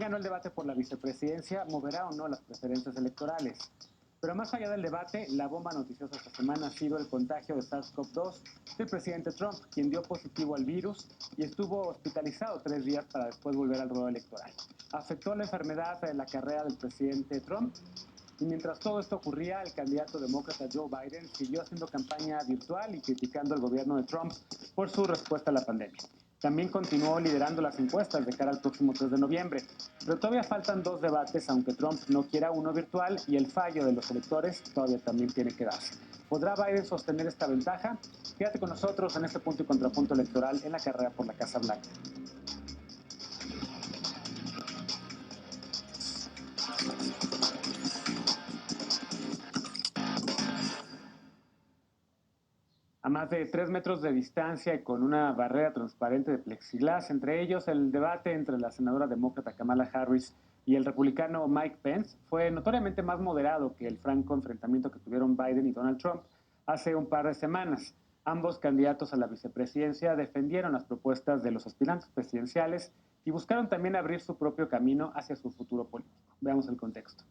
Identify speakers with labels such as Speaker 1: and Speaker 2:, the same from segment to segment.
Speaker 1: ganó el debate por la vicepresidencia moverá o no las preferencias electorales. Pero más allá del debate, la bomba noticiosa esta semana ha sido el contagio de SARS-CoV-2 del presidente Trump, quien dio positivo al virus y estuvo hospitalizado 3 días para después volver al ruedo electoral. ¿Afectó la enfermedad la carrera del presidente Trump? Y mientras todo esto ocurría, el candidato demócrata Joe Biden siguió haciendo campaña virtual y criticando al gobierno de Trump por su respuesta a la pandemia. También continuó liderando las encuestas de cara al próximo 3 de noviembre. Pero todavía faltan 2 debates, aunque Trump no quiera uno virtual, y el fallo de los electores todavía también tiene que darse. ¿Podrá Biden sostener esta ventaja? Quédate con nosotros en este punto y contrapunto electoral en la carrera por la Casa Blanca. A más de 3 metros de distancia y con una barrera transparente de plexiglas, entre ellos el debate entre la senadora demócrata Kamala Harris y el republicano Mike Pence fue notoriamente más moderado que el franco enfrentamiento que tuvieron Biden y Donald Trump hace un par de semanas. Ambos candidatos a la vicepresidencia defendieron las propuestas de los aspirantes presidenciales y buscaron también abrir su propio camino hacia su futuro político. Veamos el contexto.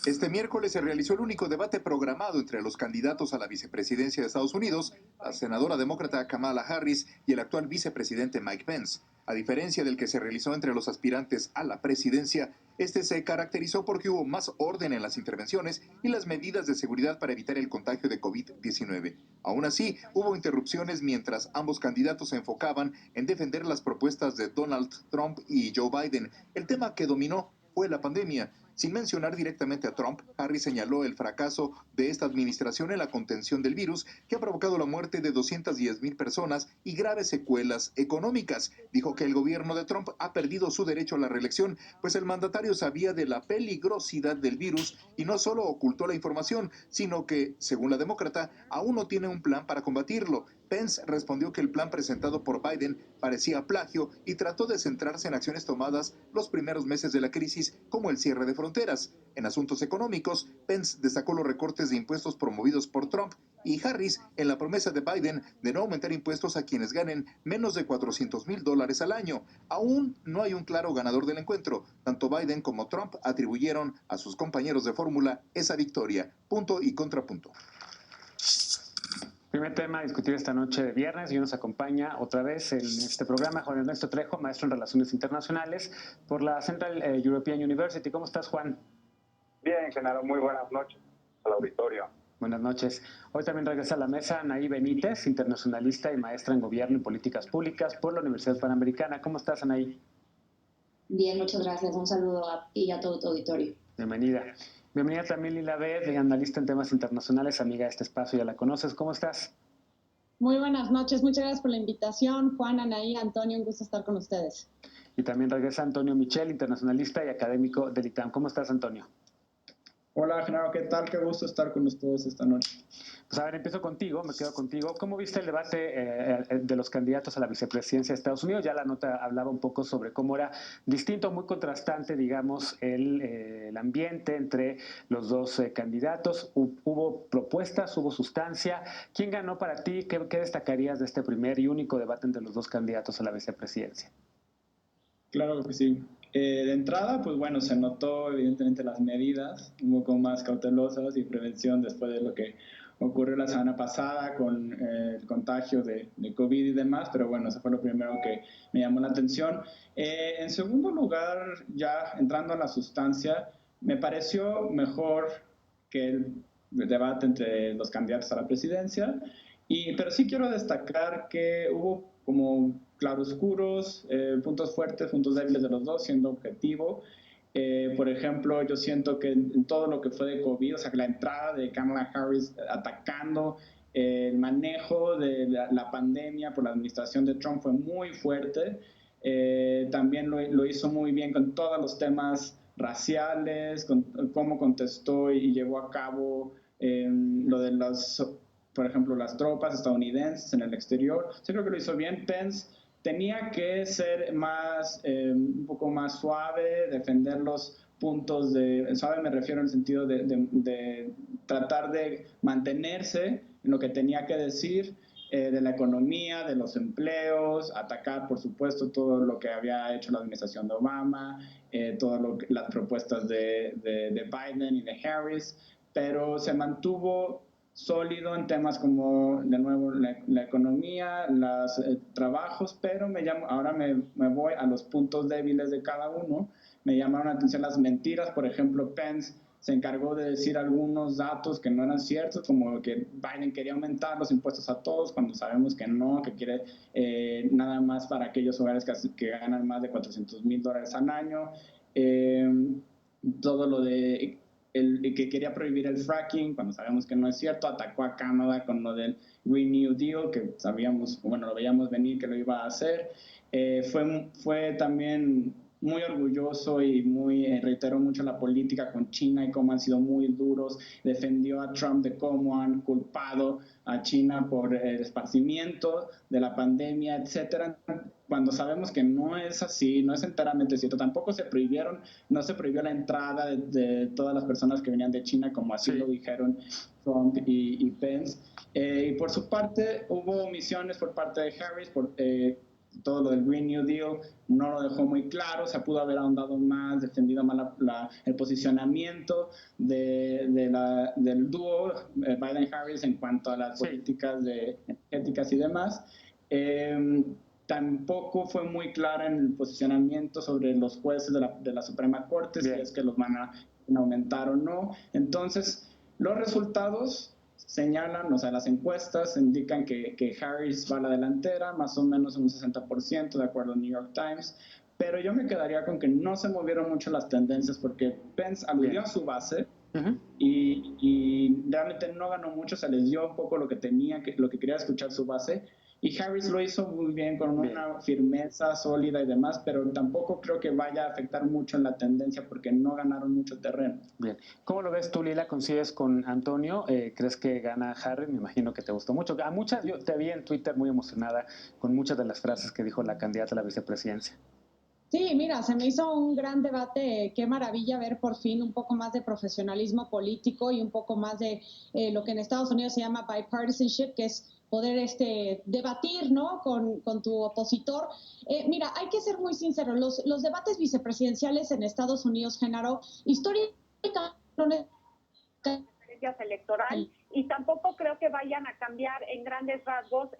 Speaker 2: Este miércoles se realizó el único debate programado entre los candidatos a la vicepresidencia de Estados Unidos, la senadora demócrata Kamala Harris y el actual vicepresidente Mike Pence. A diferencia del que se realizó entre los aspirantes a la presidencia, este se caracterizó porque hubo más orden en las intervenciones y las medidas de seguridad para evitar el contagio de COVID-19. Aún así, hubo interrupciones mientras ambos candidatos se enfocaban en defender las propuestas de Donald Trump y Joe Biden. El tema que dominó fue la pandemia. Sin mencionar directamente a Trump, Harris señaló el fracaso de esta administración en la contención del virus, que ha provocado la muerte de 210,000 personas y graves secuelas económicas. Dijo que el gobierno de Trump ha perdido su derecho a la reelección, pues el mandatario sabía de la peligrosidad del virus y no solo ocultó la información, sino que, según la demócrata, aún no tiene un plan para combatirlo. Pence respondió que el plan presentado por Biden parecía plagio y trató de centrarse en acciones tomadas los primeros meses de la crisis, como el cierre de fronteras. En asuntos económicos, Pence destacó los recortes de impuestos promovidos por Trump y Harris en la promesa de Biden de no aumentar impuestos a quienes ganen menos de $400,000 al año. Aún no hay un claro ganador del encuentro. Tanto Biden como Trump atribuyeron a sus compañeros de fórmula esa victoria. Punto y contrapunto.
Speaker 1: Primer tema a discutir esta noche de viernes y nos acompaña otra vez en este programa Juan Ernesto Trejo, maestro en Relaciones Internacionales por la Central European University. ¿Cómo estás, Juan?
Speaker 3: Bien, Genaro, muy buenas noches al auditorio.
Speaker 1: Buenas noches. Hoy también regresa a la mesa Anaí Benítez, internacionalista y maestra en Gobierno y Políticas Públicas por la Universidad Panamericana. ¿Cómo estás, Anaí?
Speaker 4: Bien, muchas gracias. Un saludo a ti y a todo tu auditorio.
Speaker 1: Bienvenida. Bienvenida también Lila Bed, analista en temas internacionales, amiga de este espacio, ya la conoces. ¿Cómo estás?
Speaker 5: Muy buenas noches, muchas gracias por la invitación. Juan, Anaí, Antonio, un gusto estar con ustedes.
Speaker 1: Y también regresa Antonio Michel, internacionalista y académico del ITAM. ¿Cómo estás, Antonio?
Speaker 6: Hola, Genaro, ¿qué tal? Qué gusto estar con ustedes esta noche.
Speaker 1: Pues a ver, empiezo contigo, me quedo contigo. ¿Cómo viste el debate de los candidatos a la vicepresidencia de Estados Unidos? Ya la nota hablaba un poco sobre cómo era distinto, muy contrastante, digamos, el ambiente entre los dos candidatos. Hubo propuestas, hubo sustancia. ¿Quién ganó para ti? ¿Qué destacarías de este primer y único debate entre los dos candidatos a la vicepresidencia?
Speaker 6: Claro que sí. De entrada, pues bueno, se notó evidentemente las medidas un poco más cautelosas y prevención después de lo que ocurrió la semana pasada con el contagio de COVID y demás, pero bueno, eso fue lo primero que me llamó la atención. En segundo lugar, ya entrando a la sustancia, me pareció mejor que el debate entre los candidatos a la presidencia, pero sí quiero destacar que hubo como claroscuros, puntos fuertes, puntos débiles de los dos, siendo objetivo. Por ejemplo, yo siento que en todo lo que fue de COVID, o sea, que la entrada de Kamala Harris atacando el manejo de la pandemia por la administración de Trump fue muy fuerte. También lo hizo muy bien con todos los temas raciales, con cómo contestó y llevó a cabo lo de por ejemplo, las tropas estadounidenses en el exterior. Yo creo que lo hizo bien. Pence tenía que ser un poco más suave, defender los puntos suave me refiero en el sentido de tratar de mantenerse en lo que tenía que decir. de la economía, de los empleos, atacar, por supuesto, todo lo que había hecho la administración de Obama, las propuestas de Biden y de Harris, pero se mantuvo sólido en temas como, de nuevo, la economía, los trabajos, pero ahora me voy a los puntos débiles de cada uno. Me llamaron la atención las mentiras. Por ejemplo, Pence se encargó de decir algunos datos que no eran ciertos, como que Biden quería aumentar los impuestos a todos, cuando sabemos que no, que quiere nada más para aquellos hogares que ganan más de $400,000 al año. Todo lo de que quería prohibir el fracking, cuando sabemos que no es cierto. Atacó a Canadá con lo del Green New Deal, que lo veíamos venir que lo iba a hacer. Fue también muy orgulloso y reiteró mucho la política con China y cómo han sido muy duros. Defendió a Trump de cómo han culpado a China por el esparcimiento de la pandemia, etcétera, cuando sabemos que no es así, no es enteramente cierto. Tampoco no se prohibió la entrada de todas las personas que venían de China, como así lo dijeron Trump y Pence. Y por su parte, hubo omisiones por parte de Harris, todo lo del Green New Deal no lo dejó muy claro, se pudo haber ahondado más, defendido más el posicionamiento del dúo Biden-Harris en cuanto a las políticas energéticas y demás. Tampoco fue muy clara en el posicionamiento sobre los jueces de la Suprema Corte, si es que los van a aumentar o no. Entonces, los resultados señalan, las encuestas indican que Harris va a la delantera, más o menos un 60%, de acuerdo al New York Times, pero yo me quedaría con que no se movieron mucho las tendencias, porque Pence aludió a su base y realmente no ganó mucho, se les dio un poco lo que quería escuchar su base, y Harris lo hizo muy bien, con una firmeza sólida y demás, pero tampoco creo que vaya a afectar mucho en la tendencia porque no ganaron mucho terreno.
Speaker 1: Bien. ¿Cómo lo ves tú, Lila? ¿Coincides con Antonio? ¿Crees que gana Harris? Me imagino que te gustó mucho. Yo te vi en Twitter muy emocionada con muchas de las frases que dijo la candidata a la vicepresidencia.
Speaker 5: Sí, mira, se me hizo un gran debate. Qué maravilla ver por fin un poco más de profesionalismo político y un poco más de lo que en Estados Unidos se llama bipartisanship, que es poder debatir, ¿no?, con tu opositor. Mira, hay que ser muy sinceros. Los debates vicepresidenciales en Estados Unidos, Genaro, históricamente
Speaker 7: electoral, y tampoco creo que vayan a cambiar en grandes rasgos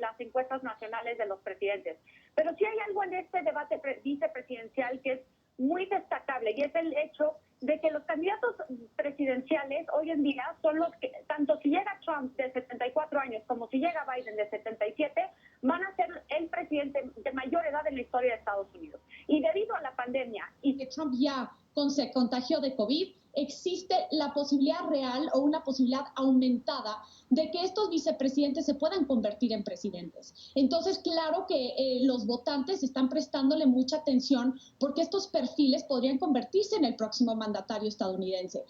Speaker 7: las encuestas nacionales de los presidentes. Pero sí hay algo en este debate vicepresidencial que es muy destacable, y es el hecho de que los candidatos presidenciales hoy en día son los que, tanto si llega Trump de 74 años como si llega Biden de 77, van a ser el presidente de mayor edad en la historia de Estados Unidos. Y debido a la pandemia
Speaker 5: y que Trump ya se contagió de COVID, existe la posibilidad real o una posibilidad aumentada de que estos vicepresidentes se puedan convertir en presidentes. Entonces, claro que los votantes están prestándole mucha atención porque estos perfiles podrían convertirse en el próximo mandatario estadounidense.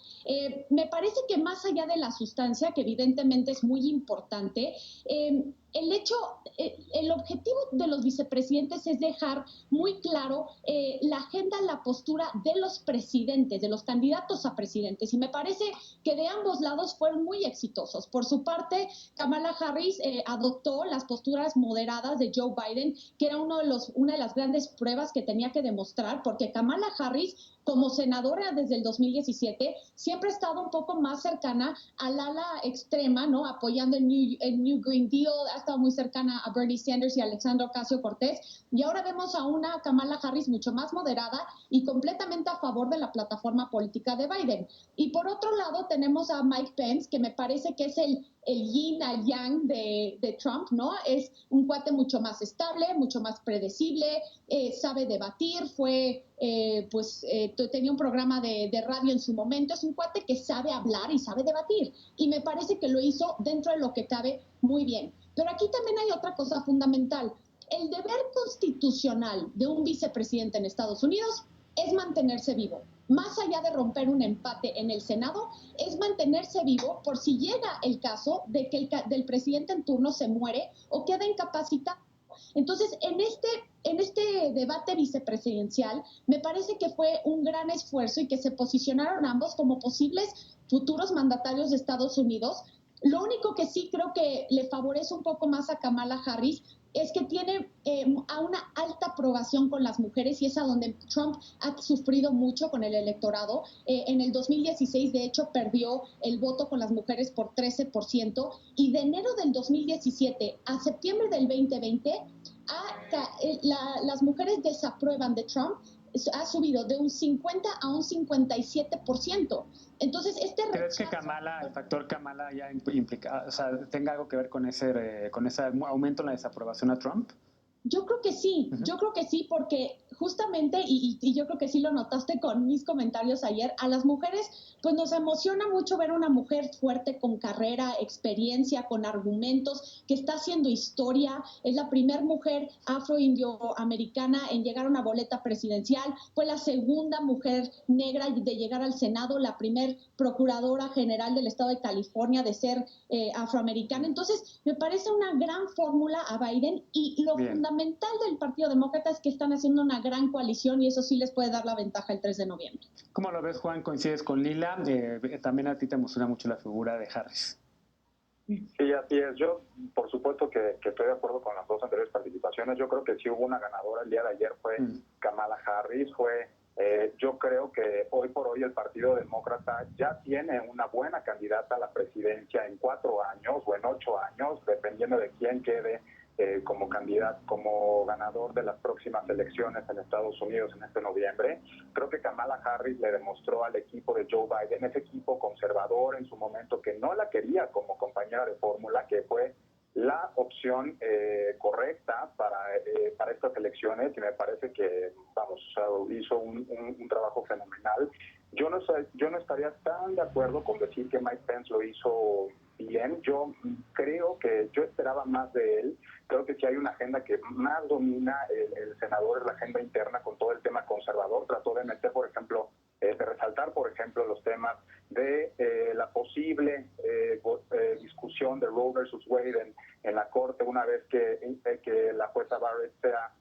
Speaker 5: Me parece que más allá de la sustancia, que evidentemente es muy importante, el objetivo de los vicepresidentes es dejar muy claro la agenda, la postura de los presidentes, de los candidatos a presidentes, y me parece que de ambos lados fueron muy exitosos. Por su parte, Kamala Harris adoptó las posturas moderadas de Joe Biden, que era una de las grandes pruebas que tenía que demostrar, porque Kamala Harris, como senadora desde el 2017, siempre ha estado un poco más cercana al ala extrema, ¿no?, apoyando el New Green Deal, ha estado muy cercana a Bernie Sanders y Alexandria Ocasio-Cortez, y ahora vemos a una Kamala Harris mucho más moderada y completamente a favor de la plataforma política de Biden. Y por otro lado tenemos a Mike Pence, que me parece que es el yin al yang de Trump, ¿no? Es un cuate mucho más estable, mucho más predecible, sabe debatir, tenía un programa de radio en su momento, es un cuate que sabe hablar y sabe debatir, y me parece que lo hizo dentro de lo que cabe muy bien. Pero aquí también hay otra cosa fundamental. El deber constitucional de un vicepresidente en Estados Unidos es mantenerse vivo. Más allá de romper un empate en el Senado, es mantenerse vivo por si llega el caso de que del presidente en turno se muere o queda incapacitado. Entonces, en este debate vicepresidencial, me parece que fue un gran esfuerzo y que se posicionaron ambos como posibles futuros mandatarios de Estados Unidos, Lo único que sí creo que le favorece un poco más a Kamala Harris es que tiene a una alta aprobación con las mujeres y es a donde Trump ha sufrido mucho con el electorado. En el 2016, de hecho, perdió el voto con las mujeres por 13% y de enero del 2017 a septiembre del 2020, las mujeres desaprueban de Trump ha subido de un 50 a un 57%. Entonces,
Speaker 1: ¿Crees que Kamala, el factor Kamala ya implica, o sea, tenga algo que ver con ese aumento en la desaprobación a Trump?
Speaker 5: Yo creo que sí, porque justamente, y yo creo que sí lo notaste con mis comentarios ayer, a las mujeres pues nos emociona mucho ver una mujer fuerte, con carrera, experiencia, con argumentos, que está haciendo historia, es la primera mujer afro-indioamericana en llegar a una boleta presidencial, fue la segunda mujer negra de llegar al Senado, la primer procuradora general del estado de California de ser afroamericana. Entonces, me parece una gran fórmula a Biden y lo fundamental del Partido Demócrata es que están haciendo una gran coalición y eso sí les puede dar la ventaja el 3 de noviembre.
Speaker 1: ¿Cómo lo ves, Juan? ¿Coincides con Lila? También a ti te emociona mucho la figura de Harris.
Speaker 3: Sí, así es. Yo, por supuesto que estoy de acuerdo con las dos anteriores participaciones. Yo creo que sí hubo una ganadora el día de ayer, fue Kamala Harris. Yo creo que hoy por hoy el Partido Demócrata ya tiene una buena candidata a la presidencia en 4 años o en 8 años, dependiendo de quién quede como candidato, como ganador de las próximas elecciones en Estados Unidos en este noviembre. Creo que Kamala Harris le demostró al equipo de Joe Biden, ese equipo conservador en su momento que no la quería como compañera de fórmula, que fue la opción correcta para estas elecciones, y me parece que, hizo un trabajo fenomenal. Yo no estaría tan de acuerdo con decir que Mike Pence lo hizo bien. Yo esperaba más de él. Creo que si hay una agenda que más domina el senador es la agenda interna con todo el tema conservador. Trató de meter, por ejemplo, de resaltar, por ejemplo, los temas de la posible discusión de Roe versus Wade en la Corte una vez que la jueza Barrett sea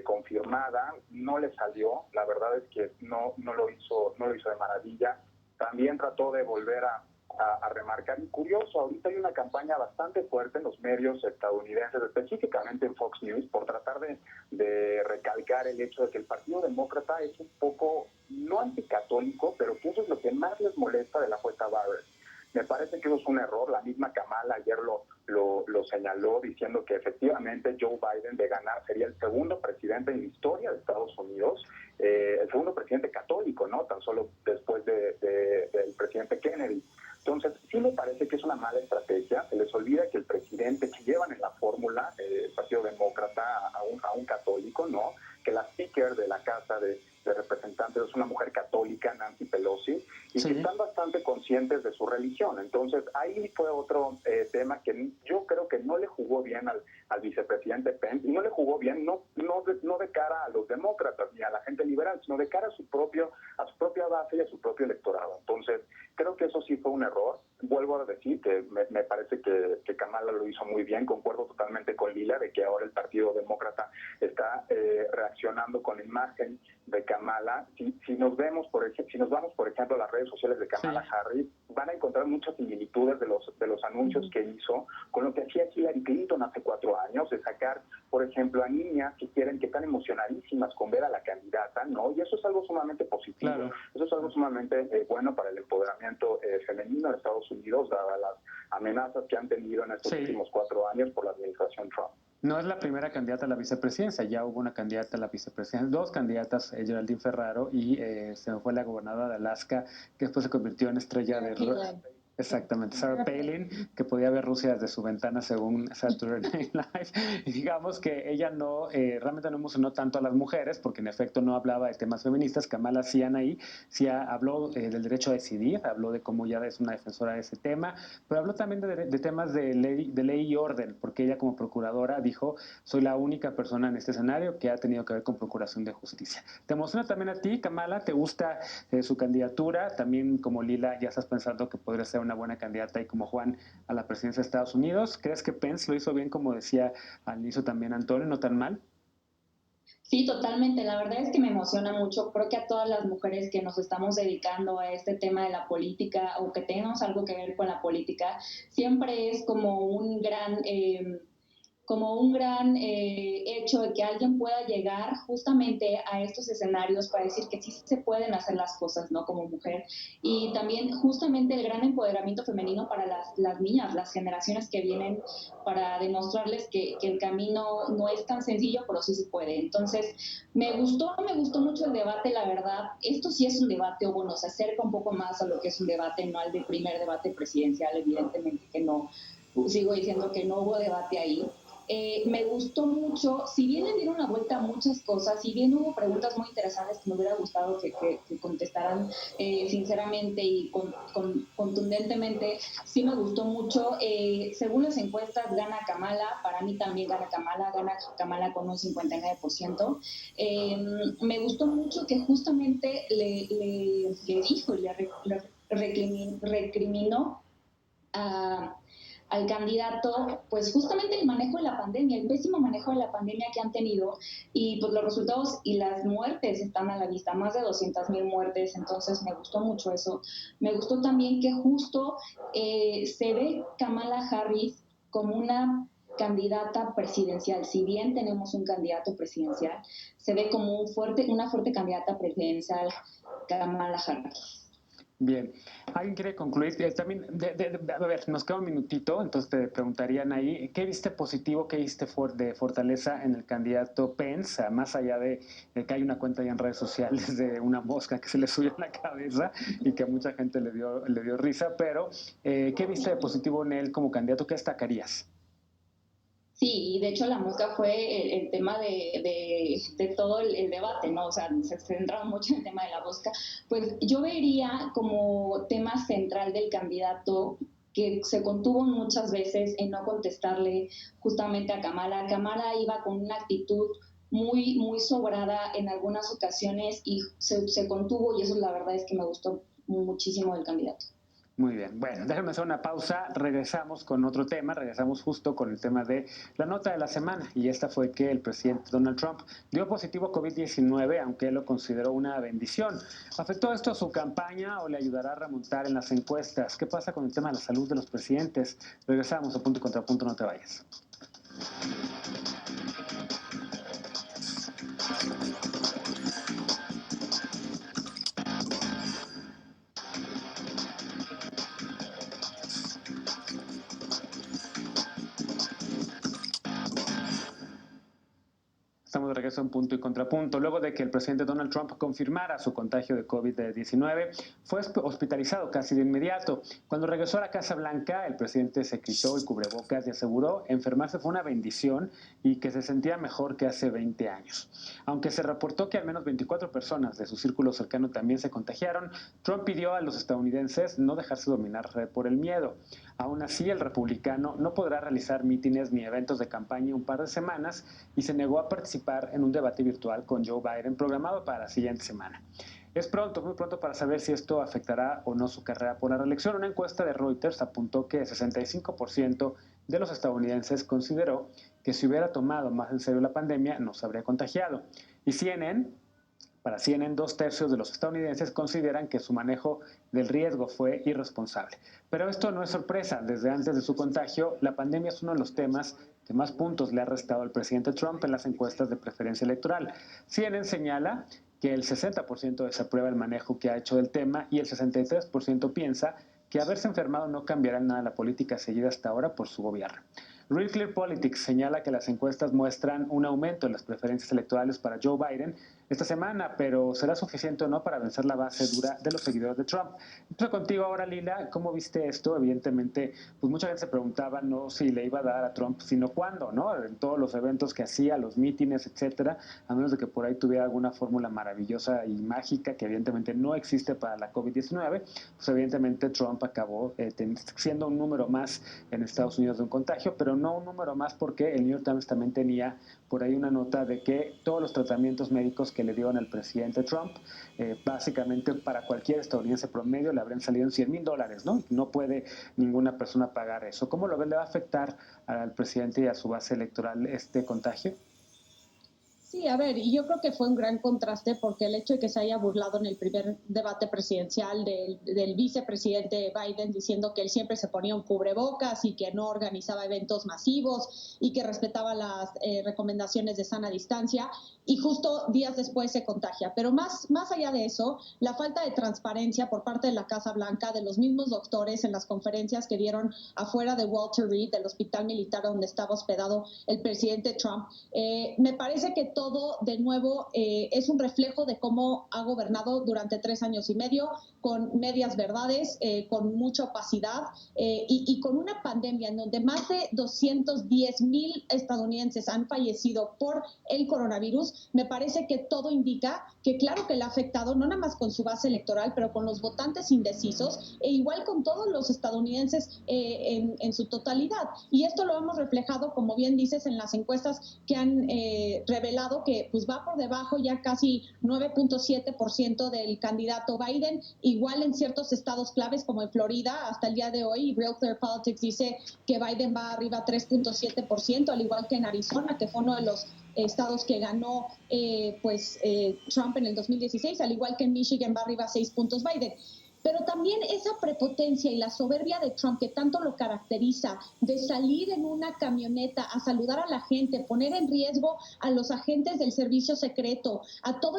Speaker 3: confirmada. No le salió, la verdad es que no lo hizo de maravilla. También trató de volver a remarcar, y curioso, ahorita hay una campaña bastante fuerte en los medios estadounidenses, específicamente en Fox News, por tratar de recalcar el hecho de que el Partido Demócrata es un poco, no anticatólico, pero que eso es lo que más les molesta de la jueza Barrett. Me parece que eso es un error. La misma Kamala ayer lo señaló, diciendo que efectivamente Joe Biden, de ganar, sería el segundo presidente en la historia de Estados Unidos, el segundo presidente católico, ¿no? Tan solo después del presidente Kennedy. Entonces, sí me parece que es una mala estrategia. Se les olvida que el presidente que llevan en la fórmula, el Partido Demócrata, a un católico, ¿no? Que la speaker de la Casa de Representantes es una mujer católica, Nancy Pelosi, y que están bastante conscientes de su religión. Entonces, ahí fue otro tema que yo creo que no le jugó bien al vicepresidente Pence, y no le jugó bien no de cara a los demócratas ni a la gente liberal, sino de cara a su propia base y a su propio electorado. Entonces, creo que eso sí fue un error. Vuelvo a decir que me parece que Kamala lo hizo muy bien. Concuerdo totalmente con Lila de que ahora el Partido Demócrata está reaccionando con la imagen de Kamala. Si nos vamos, por ejemplo, a las redes sociales de Kamala Harris, van a encontrar muchas similitudes de los anuncios que hizo con lo que hacía Hillary Clinton hace 4 años, de sacar, por ejemplo, a niñas que están emocionadísimas con ver a la candidata, ¿no? Y eso es algo sumamente positivo. Claro. Eso es algo sumamente bueno para el empoderamiento femenino de Estados Unidos, dadas las amenazas que han tenido en estos últimos 4 años por la administración Trump.
Speaker 1: No es la primera candidata a la vicepresidencia, ya hubo una candidata a la vicepresidencia, 2 candidatas, Geraldine Ferraro y se me fue la gobernadora de Alaska, que después se convirtió en estrella de... Exactamente, Sarah Palin, que podía ver Rusia desde su ventana según Saturday Night Live. Y digamos que ella realmente no emocionó tanto a las mujeres, porque en efecto no hablaba de temas feministas. Kamala sí habló del derecho a decidir, habló de cómo ya es una defensora de ese tema, pero habló también de temas de ley y orden, porque ella como procuradora dijo, soy la única persona en este escenario que ha tenido que ver con procuración de justicia. ¿Te emociona también a ti, Kamala? ¿Te gusta su candidatura? También como Lila ya estás pensando que podría ser una buena candidata, y como Juan, a la presidencia de Estados Unidos. ¿Crees que Pence lo hizo bien, como decía al inicio también Antonio, no tan mal?
Speaker 4: Sí, totalmente. La verdad es que me emociona mucho. Creo que a todas las mujeres que nos estamos dedicando a este tema de la política o que tenemos algo que ver con la política, siempre es como un gran hecho de que alguien pueda llegar justamente a estos escenarios para decir que sí se pueden hacer las cosas, ¿no? Como mujer. Y también justamente el gran empoderamiento femenino para las niñas, las generaciones que vienen, para demostrarles que el camino no es tan sencillo, pero sí se puede. Entonces, me gustó mucho el debate, la verdad. Esto sí es un debate, o bueno, se acerca un poco más a lo que es un debate, no al del primer debate presidencial, evidentemente que no, sigo diciendo que no hubo debate ahí. Me gustó mucho, si bien le dieron la vuelta a muchas cosas, si bien hubo preguntas muy interesantes que me hubiera gustado que contestaran sinceramente y contundentemente, sí me gustó mucho. Según las encuestas gana Kamala, para mí también gana Kamala con un 59%. Me gustó mucho que justamente le dijo y recriminó a al candidato, pues justamente el manejo de la pandemia, el pésimo manejo de la pandemia que han tenido, y pues los resultados y las muertes están a la vista, más de 200,000 muertes. Entonces me gustó mucho eso. Me gustó también que justo se ve Kamala Harris como una candidata presidencial. Si bien tenemos un candidato presidencial, se ve como una fuerte candidata presidencial Kamala Harris.
Speaker 1: Bien, ¿alguien quiere concluir? También, a ver, nos queda un minutito, entonces te preguntarían ahí, ¿qué viste positivo, qué viste de fortaleza en el candidato Pence, más allá de que hay una cuenta ya en redes sociales de una mosca que se le subió en la cabeza y que a mucha gente le dio risa, pero ¿qué viste de positivo en él como candidato? ¿Qué destacarías?
Speaker 4: Sí, y de hecho la mosca fue el tema de todo el debate, ¿no? O sea, se centraba mucho en el tema de la mosca. Pues yo vería como tema central del candidato que se contuvo muchas veces en no contestarle justamente a Kamala. Kamala iba con una actitud muy sobrada en algunas ocasiones y se contuvo, y eso la verdad es que me gustó muchísimo del candidato.
Speaker 1: Muy bien, bueno, déjenme hacer una pausa, regresamos con otro tema, regresamos justo con el tema de la nota de la semana, y esta fue que el presidente Donald Trump dio positivo a COVID-19, aunque él lo consideró una bendición. ¿Afectó esto a su campaña o le ayudará a remontar en las encuestas? ¿Qué pasa con el tema de la salud de los presidentes? Regresamos a Punto y Contrapunto, no te vayas. Estamos de regreso en Punto y Contrapunto. Luego de que el presidente Donald Trump confirmara su contagio de COVID-19, fue hospitalizado casi de inmediato. Cuando regresó a la Casa Blanca, el presidente se quitó el cubrebocas y aseguró enfermarse fue una bendición y que se sentía mejor que hace 20 años. Aunque se reportó que al menos 24 personas de su círculo cercano también se contagiaron, Trump pidió a los estadounidenses no dejarse dominar por el miedo. Aún así, el republicano no podrá realizar mítines ni eventos de campaña un par de semanas y se negó a participar en un debate virtual con Joe Biden programado para la siguiente semana. Es pronto, muy pronto para saber si esto afectará o no su carrera por la reelección. Una encuesta de Reuters apuntó que el 65% de los estadounidenses consideró que si hubiera tomado más en serio la pandemia no se habría contagiado. Y para CNN, 2/3 de los estadounidenses consideran que su manejo del riesgo fue irresponsable. Pero esto no es sorpresa. Desde antes de su contagio, la pandemia es uno de los temas que más puntos le ha restado al presidente Trump en las encuestas de preferencia electoral. CNN señala que el 60% desaprueba el manejo que ha hecho del tema y el 63% piensa que haberse enfermado no cambiará en nada la política seguida hasta ahora por su gobierno. Real Clear Politics señala que las encuestas muestran un aumento en las preferencias electorales para Joe Biden esta semana, pero ¿será suficiente o no para vencer la base dura de los seguidores de Trump? Empiezo contigo ahora, Lila. ¿Cómo viste esto? Evidentemente, pues mucha gente se preguntaba no si le iba a dar a Trump, sino cuándo, ¿no? En todos los eventos que hacía, los mítines, etcétera, a menos de que por ahí tuviera alguna fórmula maravillosa y mágica que evidentemente no existe para la COVID-19, pues evidentemente Trump acabó siendo un número más en Estados Unidos de un contagio, pero no un número más porque el New York Times también tenía por ahí una nota de que todos los tratamientos médicos que le dieron al presidente Trump, básicamente para cualquier estadounidense promedio le habrían salido en $100,000, ¿no? No puede ninguna persona pagar eso. ¿Cómo lo ves? ¿Le va a afectar al presidente y a su base electoral este contagio?
Speaker 5: Sí, a ver, y yo creo que fue un gran contraste porque el hecho de que se haya burlado en el primer debate presidencial del vicepresidente Biden diciendo que él siempre se ponía un cubrebocas y que no organizaba eventos masivos y que respetaba las recomendaciones de sana distancia, y justo días después se contagia. Pero más allá de eso, la falta de transparencia por parte de la Casa Blanca, de los mismos doctores en las conferencias que dieron afuera de Walter Reed, del hospital militar donde estaba hospedado el presidente Trump, me parece que todo, de nuevo, es un reflejo de cómo ha gobernado durante 3 años y medio, con medias verdades, con mucha opacidad y con una pandemia en donde más de 210,000 estadounidenses han fallecido por el coronavirus. Me parece que todo indica que claro que le ha afectado, no nada más con su base electoral, pero con los votantes indecisos e igual con todos los estadounidenses en su totalidad. Y esto lo hemos reflejado, como bien dices, en las encuestas que han revelado que pues va por debajo ya casi 9.7% del candidato Biden, igual en ciertos estados claves como en Florida hasta el día de hoy. Real Clear Politics dice que Biden va arriba 3.7%, al igual que en Arizona, que fue uno de los estados que ganó Trump en el 2016, al igual que en Michigan va arriba 6 puntos Biden. Pero también esa prepotencia y la soberbia de Trump que tanto lo caracteriza, de salir en una camioneta a saludar a la gente, poner en riesgo a los agentes del servicio secreto, a todo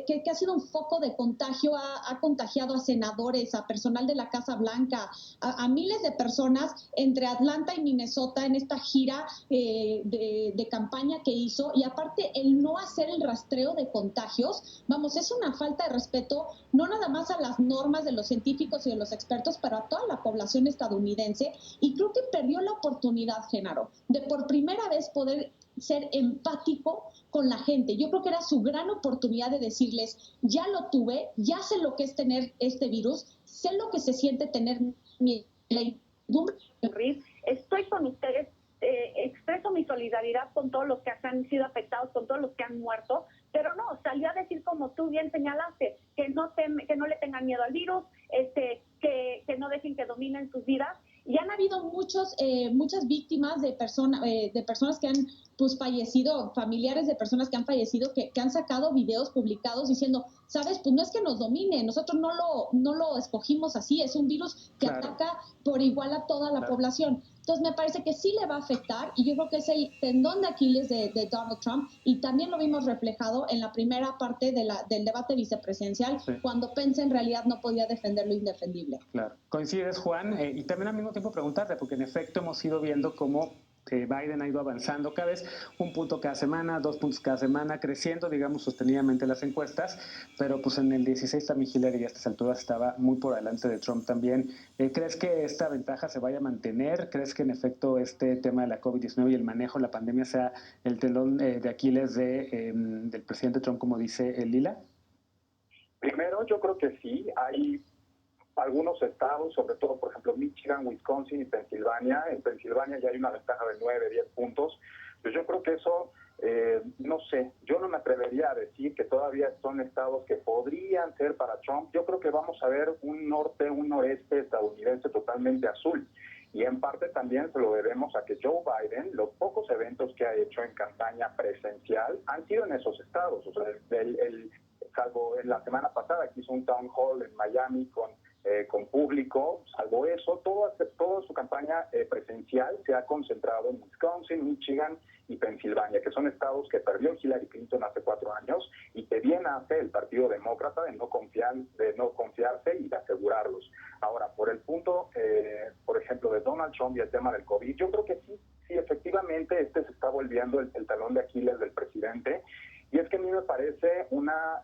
Speaker 5: que ha sido un foco de contagio, ha contagiado a senadores, a personal de la Casa Blanca, a miles de personas entre Atlanta y Minnesota en esta gira de campaña que hizo, y aparte el no hacer el rastreo de contagios, vamos, es una falta de respeto no nada más a las normas de los científicos y de los expertos, pero a toda la población estadounidense, y creo que perdió la oportunidad, Genaro, de por primera vez poder ser empático con la gente. Yo creo que era su gran oportunidad de decirles, ya lo tuve, ya sé lo que es tener este virus, sé lo que se siente tener la incertidumbre.
Speaker 7: Estoy con ustedes, expreso mi solidaridad con todos los que han sido afectados, con todos los que han muerto, pero no, salió a decir, como tú bien señalaste, que no le tengan miedo al virus, que no dejen que dominen sus vidas.
Speaker 5: Y han habido muchas víctimas de personas que han pues fallecido, familiares de personas que han fallecido, que han sacado videos publicados diciendo, sabes, pues no es que nos domine, nosotros no lo escogimos así, es un virus que ataca por igual a toda la población. Entonces me parece que sí le va a afectar, y yo creo que es el tendón de Aquiles de Donald Trump, y también lo vimos reflejado en la primera parte del debate vicepresidencial, cuando Pence en realidad no podía defender lo indefendible.
Speaker 1: Claro. ¿Coincides, Juan? Y también al mismo tiempo preguntarte, porque en efecto hemos ido viendo cómo Biden ha ido avanzando cada vez 1 punto cada semana, 2 puntos cada semana, creciendo, digamos, sostenidamente las encuestas, pero pues en el 16 también Hillary a estas alturas estaba muy por delante de Trump también. ¿Crees que esta ventaja se vaya a mantener? ¿Crees que en efecto este tema de la COVID-19 y el manejo de la pandemia sea el telón de Aquiles del presidente Trump, como dice Lila?
Speaker 3: Primero, yo creo que sí, hay algunos estados, sobre todo, por ejemplo, Michigan, Wisconsin y Pensilvania. En Pensilvania ya hay una ventaja de 9, 10 puntos. Pues yo creo que eso, no sé, yo no me atrevería a decir que todavía son estados que podrían ser para Trump. Yo creo que vamos a ver un norte, un noreste estadounidense totalmente azul. Y en parte también se lo debemos a que Joe Biden, los pocos eventos que ha hecho en campaña presencial han sido en esos estados. O sea, salvo en la semana pasada que hizo un town hall en Miami con público, salvo eso, toda su campaña presencial se ha concentrado en Wisconsin, Michigan y Pensilvania, que son estados que perdió Hillary Clinton hace 4 años y que bien hace el Partido Demócrata de no confiarse y de asegurarlos. Ahora, por el punto, por ejemplo, de Donald Trump y el tema del COVID, yo creo que sí, efectivamente, se está volviendo el talón de Aquiles del presidente. Y es que a mí me parece una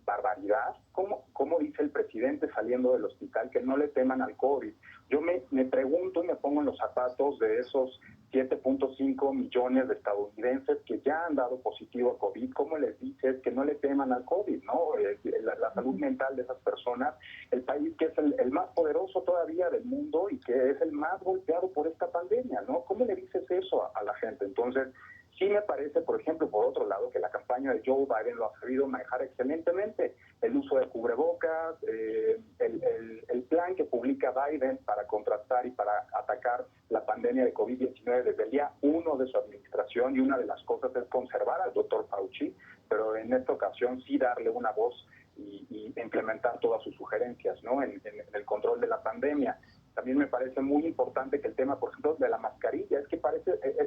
Speaker 3: barbaridad, ¿cómo dice el presidente saliendo del hospital que no le teman al COVID? Yo me pregunto y me pongo en los zapatos de esos 7.5 millones de estadounidenses que ya han dado positivo a COVID. ¿Cómo les dices que no le teman al COVID, no? La salud mental de esas personas, el país que es el más poderoso todavía del mundo y que es el más golpeado por esta pandemia, ¿no? ¿Cómo le dices eso a la gente? Entonces, sí me parece, por ejemplo, por otro lado, que la campaña de Joe Biden lo ha sabido manejar excelentemente. el uso de cubrebocas, el plan que publica Biden para contrastar y para atacar la pandemia de COVID-19 desde el día 1 de su administración, y una de las cosas es conservar al doctor Fauci, pero en esta ocasión sí darle una voz y implementar todas sus sugerencias, ¿no?, en el control de la pandemia. También me parece muy importante que el tema, por ejemplo, de la mascarilla, es que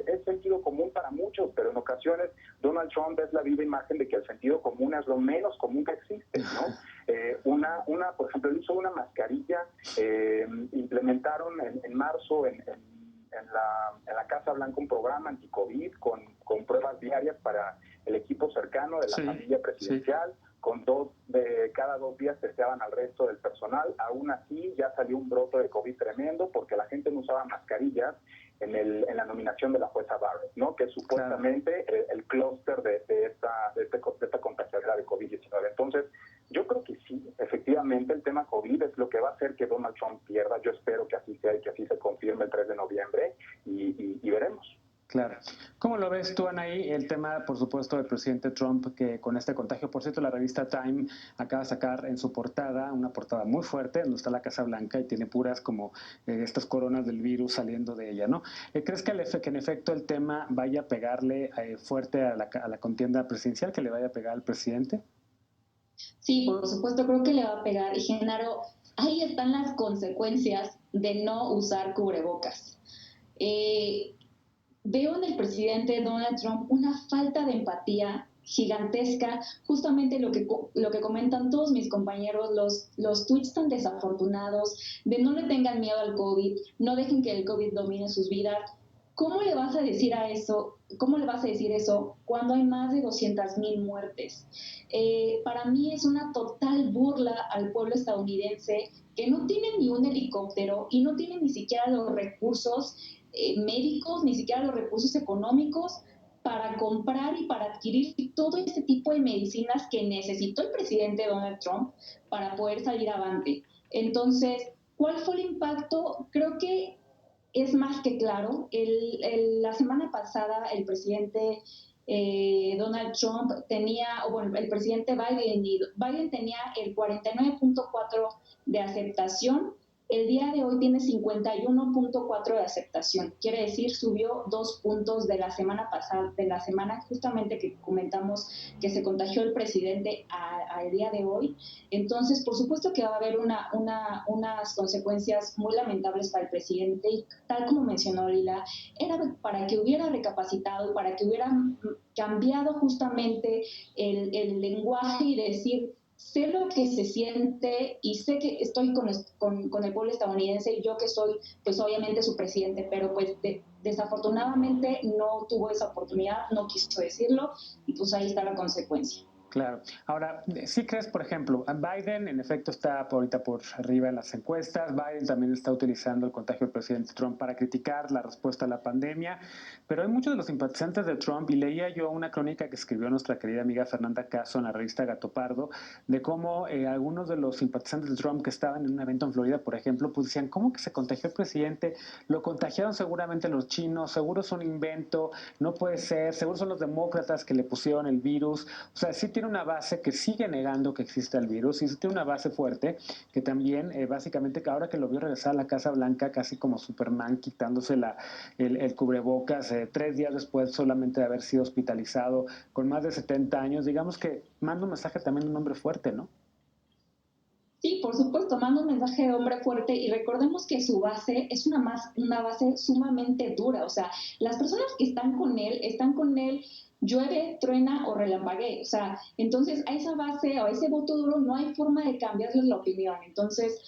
Speaker 3: es sentido común para muchos, pero en ocasiones Donald Trump es la viva imagen de que el sentido común es lo menos común que existe, ¿no? Por ejemplo, el uso de una mascarilla, implementaron en marzo en la Casa Blanca un programa anti-COVID con pruebas diarias para el equipo cercano de la familia presidencial. Sí. Cada 2 días testeaban al resto del personal. Aún así ya salió un brote de COVID tremendo porque la gente no usaba mascarillas en la nominación de la jueza Barrett, ¿no?, que es supuestamente el clúster de esta contagiosidad de COVID-19. Entonces, yo creo que sí, efectivamente el tema COVID es lo que va a hacer que Donald Trump pierda. Yo espero que así sea y que así se confirme el 3 de noviembre y veremos.
Speaker 1: Claro. ¿Cómo lo ves tú, Anaí? El tema, por supuesto, del presidente Trump, que con este contagio, por cierto, la revista Time acaba de sacar en su portada, una portada muy fuerte, donde está la Casa Blanca y tiene puras como estas coronas del virus saliendo de ella, ¿no? ¿Crees que en efecto el tema vaya a pegarle fuerte a la contienda presidencial, que le vaya a pegar al presidente?
Speaker 4: Sí, por supuesto, creo que le va a pegar. Y Genaro, ahí están las consecuencias de no usar cubrebocas. Veo en el presidente Donald Trump una falta de empatía gigantesca, justamente lo que comentan todos mis compañeros, los tweets tan desafortunados de no le tengan miedo al COVID, no dejen que el COVID domine sus vidas. ¿Cómo le vas a decir eso cuando hay más de 200,000 muertes? Para mí es una total burla al pueblo estadounidense, que no tiene ni un helicóptero y no tiene ni siquiera los recursos médicos, ni siquiera los recursos económicos para comprar y para adquirir todo este tipo de medicinas que necesitó el presidente Donald Trump para poder salir avante. Entonces, ¿cuál fue el impacto? Creo que es más que claro. La semana pasada el presidente Donald Trump el presidente Biden tenía el 49.4 de aceptación. El día de hoy tiene 51.4 de aceptación. Quiere decir, subió 2 puntos de la semana pasada, de la semana justamente que comentamos que se contagió el presidente al día de hoy. Entonces, por supuesto que va a haber unas consecuencias muy lamentables para el presidente, y tal como mencionó Lila, era para que hubiera recapacitado, para que hubiera cambiado justamente el lenguaje y decir: sé lo que se siente y sé que estoy con el pueblo estadounidense, y yo que soy, pues obviamente su presidente, pero pues desafortunadamente no tuvo esa oportunidad, no quiso decirlo, y pues ahí está la consecuencia.
Speaker 1: Claro. Ahora, ¿sí crees, por ejemplo, Biden en efecto está ahorita por arriba en las encuestas? Biden también está utilizando el contagio del presidente Trump para criticar la respuesta a la pandemia, pero hay muchos de los simpatizantes de Trump, y leía yo una crónica que escribió nuestra querida amiga Fernanda Caso en la revista Gato Pardo, de cómo algunos de los simpatizantes de Trump que estaban en un evento en Florida, por ejemplo, pues decían: ¿cómo que se contagió el presidente? Lo contagiaron seguramente los chinos, seguro es un invento, no puede ser, seguro son los demócratas que le pusieron el virus. O sea, sí tiene una base que sigue negando que existe el virus, y sí tiene una base fuerte que también, básicamente, que ahora que lo vio regresar a la Casa Blanca casi como Superman, quitándose el cubrebocas 3 días después solamente de haber sido hospitalizado, con más de 70 años, digamos que manda un mensaje también de un hombre fuerte, ¿no?
Speaker 4: Sí, por supuesto, manda un mensaje de hombre fuerte, y recordemos que su base es una base sumamente dura. O sea, las personas que están con él llueve, truena o relampaguee. O sea, entonces a esa base o a ese voto duro no hay forma de cambiarles la opinión. Entonces,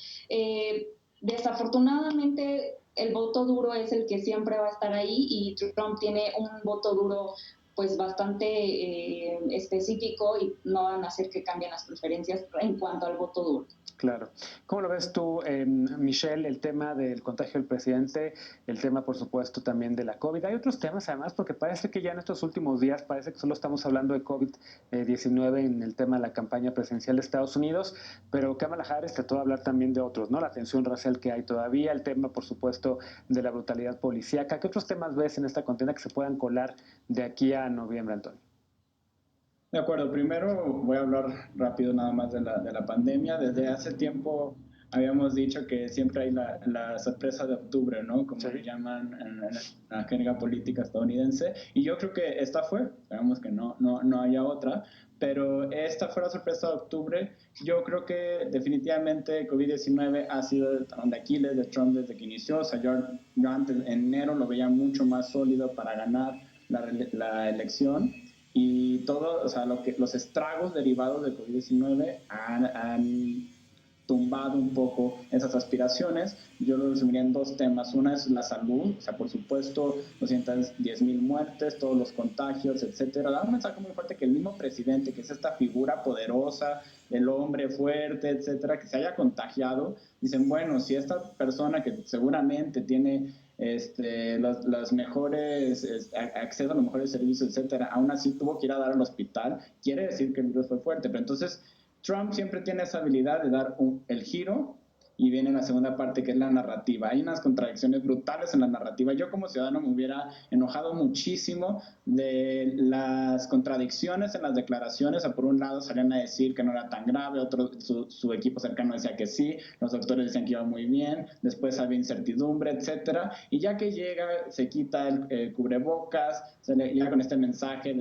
Speaker 4: desafortunadamente, el voto duro es el que siempre va a estar ahí, y Trump tiene un voto duro pues bastante específico, y no van a hacer que cambien las preferencias en cuanto al voto duro.
Speaker 1: Claro. ¿Cómo lo ves tú, Michelle, el tema del contagio del presidente, el tema, por supuesto, también de la COVID? Hay otros temas, además, porque parece que ya en estos últimos días parece que solo estamos hablando de COVID-19 en el tema de la campaña presidencial de Estados Unidos, pero Kamala Harris trató de hablar también de otros, ¿no? La tensión racial que hay todavía, el tema, por supuesto, de la brutalidad policíaca. ¿Qué otros temas ves en esta contienda que se puedan colar de aquí a noviembre, Antonio?
Speaker 6: De acuerdo, primero voy a hablar rápido nada más de la pandemia. Desde hace tiempo habíamos dicho que siempre hay la sorpresa de octubre, ¿no? Como le llaman en la jerga política estadounidense. Y yo creo que esta fue, esperamos que no haya otra, pero esta fue la sorpresa de octubre. Yo creo que definitivamente COVID-19 ha sido el talón de Aquiles de Trump desde que inició. O sea, yo antes, en enero lo veía mucho más sólido para ganar la elección. Y todo, o sea, los estragos derivados de COVID-19 han tumbado un poco esas aspiraciones. Yo lo resumiría en dos temas. Una es la salud, o sea, por supuesto, 210,000 muertes, todos los contagios, etcétera. Da un mensaje muy fuerte que el mismo presidente, que es esta figura poderosa, el hombre fuerte, etcétera, que se haya contagiado, dicen, bueno, si esta persona que seguramente tiene los mejores acceso a los mejores servicios, etcétera, aún así tuvo que ir a dar al hospital, quiere decir que el virus fue fuerte. Pero entonces Trump siempre tiene esa habilidad de dar el giro y viene la segunda parte, que es la narrativa. Hay unas contradicciones brutales en la narrativa. Yo como ciudadano me hubiera enojado muchísimo de las contradicciones en las declaraciones. O sea, por un lado salían a decir que no era tan grave, su equipo cercano decía que sí, los doctores decían que iba muy bien, después había incertidumbre, etcétera. Y ya que llega, se quita el cubrebocas, se le llega con este mensaje